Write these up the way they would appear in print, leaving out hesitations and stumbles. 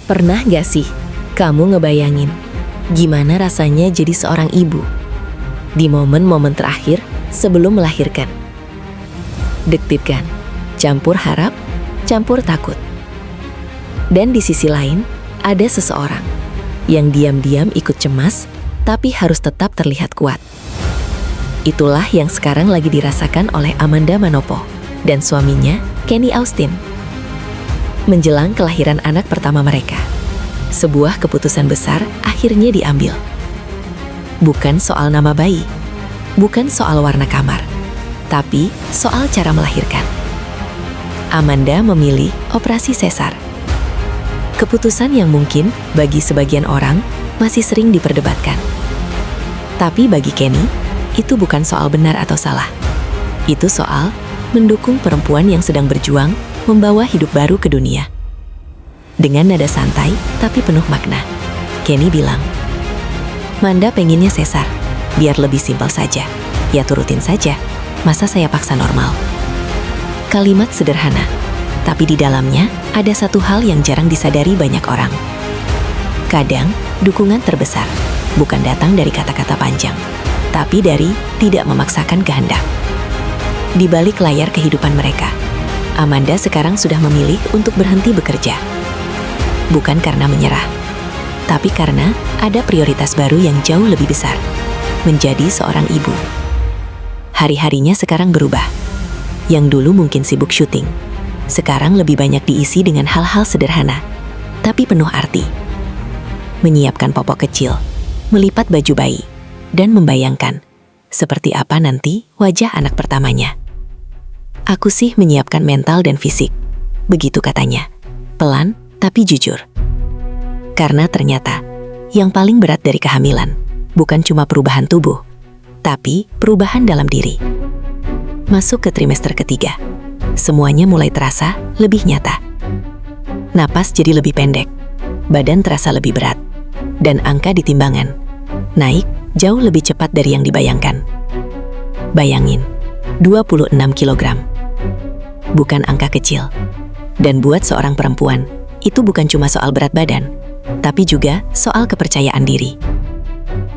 Pernah gak sih kamu ngebayangin gimana rasanya jadi seorang ibu di momen-momen terakhir sebelum melahirkan? Deg-degan, campur harap, campur takut. Dan di sisi lain, ada seseorang yang diam-diam ikut cemas tapi harus tetap terlihat kuat. Itulah yang sekarang lagi dirasakan oleh Amanda Manopo dan suaminya, Kenny Austin. Menjelang kelahiran anak pertama mereka, sebuah keputusan besar akhirnya diambil. Bukan soal nama bayi, bukan soal warna kamar, tapi soal cara melahirkan. Amanda memilih operasi sesar. Keputusan yang mungkin bagi sebagian orang masih sering diperdebatkan. Tapi bagi Kenny, itu bukan soal benar atau salah. Itu soal mendukung perempuan yang sedang berjuang membawa hidup baru ke dunia. Dengan nada santai tapi penuh makna, Kenny bilang, "Manda pengennya sesar, biar lebih simpel saja. Ya turutin saja, masa saya paksa normal?" Kalimat sederhana, tapi di dalamnya ada satu hal yang jarang disadari banyak orang. Kadang, dukungan terbesar bukan datang dari kata-kata panjang, tapi dari tidak memaksakan kehendak. Di balik layar kehidupan mereka, Amanda sekarang sudah memilih untuk berhenti bekerja. Bukan karena menyerah, tapi karena ada prioritas baru yang jauh lebih besar, menjadi seorang ibu. Hari-harinya sekarang berubah. Yang dulu mungkin sibuk syuting, sekarang lebih banyak diisi dengan hal-hal sederhana, tapi penuh arti. Menyiapkan popok kecil, melipat baju bayi, dan membayangkan seperti apa nanti wajah anak pertamanya. "Aku sih menyiapkan mental dan fisik," begitu katanya, pelan tapi jujur. Karena ternyata yang paling berat dari kehamilan bukan cuma perubahan tubuh, tapi perubahan dalam diri. Masuk ke trimester ketiga, semuanya mulai terasa lebih nyata. Napas jadi lebih pendek, badan terasa lebih berat, dan angka di timbangan naik jauh lebih cepat dari yang dibayangkan. Bayangin, 26 kilogram. Bukan angka kecil. Dan buat seorang perempuan, itu bukan cuma soal berat badan, tapi juga soal kepercayaan diri.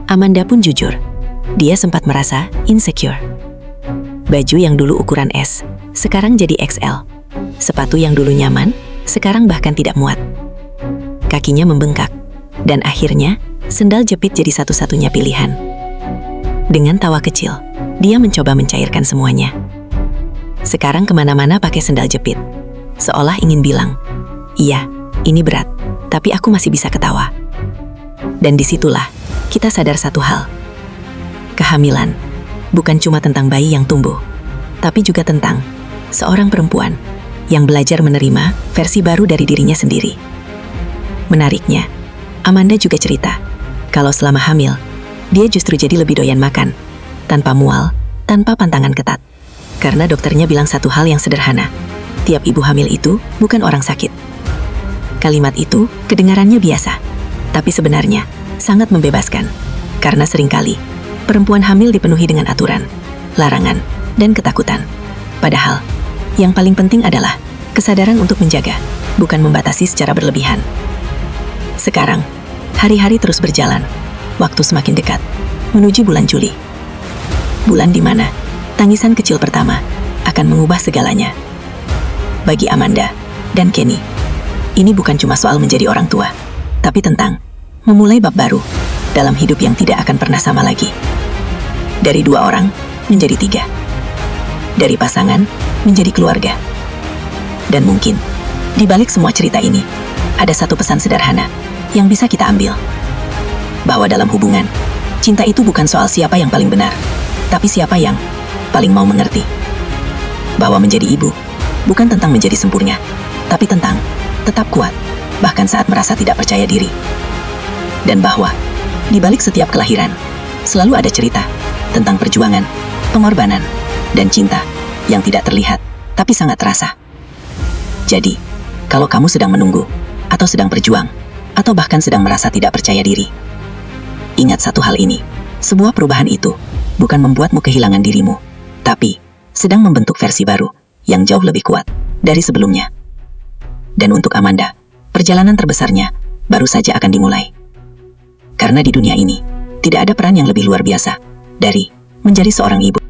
Amanda pun jujur, dia sempat merasa insecure. Baju yang dulu ukuran S, sekarang jadi XL. Sepatu yang dulu nyaman, sekarang bahkan tidak muat. Kakinya membengkak, dan akhirnya sendal jepit jadi satu-satunya pilihan. Dengan tawa kecil, dia mencoba mencairkan semuanya. Sekarang kemana-mana pakai sendal jepit, seolah ingin bilang, "Iya, ini berat, tapi aku masih bisa ketawa." Dan disitulah kita sadar satu hal. Kehamilan bukan cuma tentang bayi yang tumbuh, tapi juga tentang seorang perempuan yang belajar menerima versi baru dari dirinya sendiri. Menariknya, Amanda juga cerita kalau selama hamil, dia justru jadi lebih doyan makan, tanpa mual, tanpa pantangan ketat. Karena dokternya bilang satu hal yang sederhana, tiap ibu hamil itu bukan orang sakit. Kalimat itu kedengarannya biasa, tapi sebenarnya sangat membebaskan. Karena seringkali, perempuan hamil dipenuhi dengan aturan, larangan, dan ketakutan. Padahal, yang paling penting adalah kesadaran untuk menjaga, bukan membatasi secara berlebihan. Sekarang, hari-hari terus berjalan, waktu semakin dekat, menuju bulan Juli. Bulan di mana tangisan kecil pertama akan mengubah segalanya. Bagi Amanda dan Kenny, ini bukan cuma soal menjadi orang tua, tapi tentang memulai bab baru dalam hidup yang tidak akan pernah sama lagi. Dari 2 orang menjadi 3. Dari pasangan menjadi keluarga. Dan mungkin, di balik semua cerita ini, ada satu pesan sederhana yang bisa kita ambil. Bahwa dalam hubungan, cinta itu bukan soal siapa yang paling benar, tapi siapa yang paling mau mengerti. Bahwa menjadi ibu bukan tentang menjadi sempurna, tapi tentang tetap kuat, bahkan saat merasa tidak percaya diri. Dan bahwa di balik setiap kelahiran, selalu ada cerita tentang perjuangan, pengorbanan, dan cinta yang tidak terlihat, tapi sangat terasa. Jadi, kalau kamu sedang menunggu, atau sedang berjuang, atau bahkan sedang merasa tidak percaya diri, ingat satu hal ini, sebuah perubahan itu bukan membuatmu kehilangan dirimu, tapi sedang membentuk versi baru yang jauh lebih kuat dari sebelumnya. Dan untuk Amanda, perjalanan terbesarnya baru saja akan dimulai. Karena di dunia ini, tidak ada peran yang lebih luar biasa dari menjadi seorang ibu.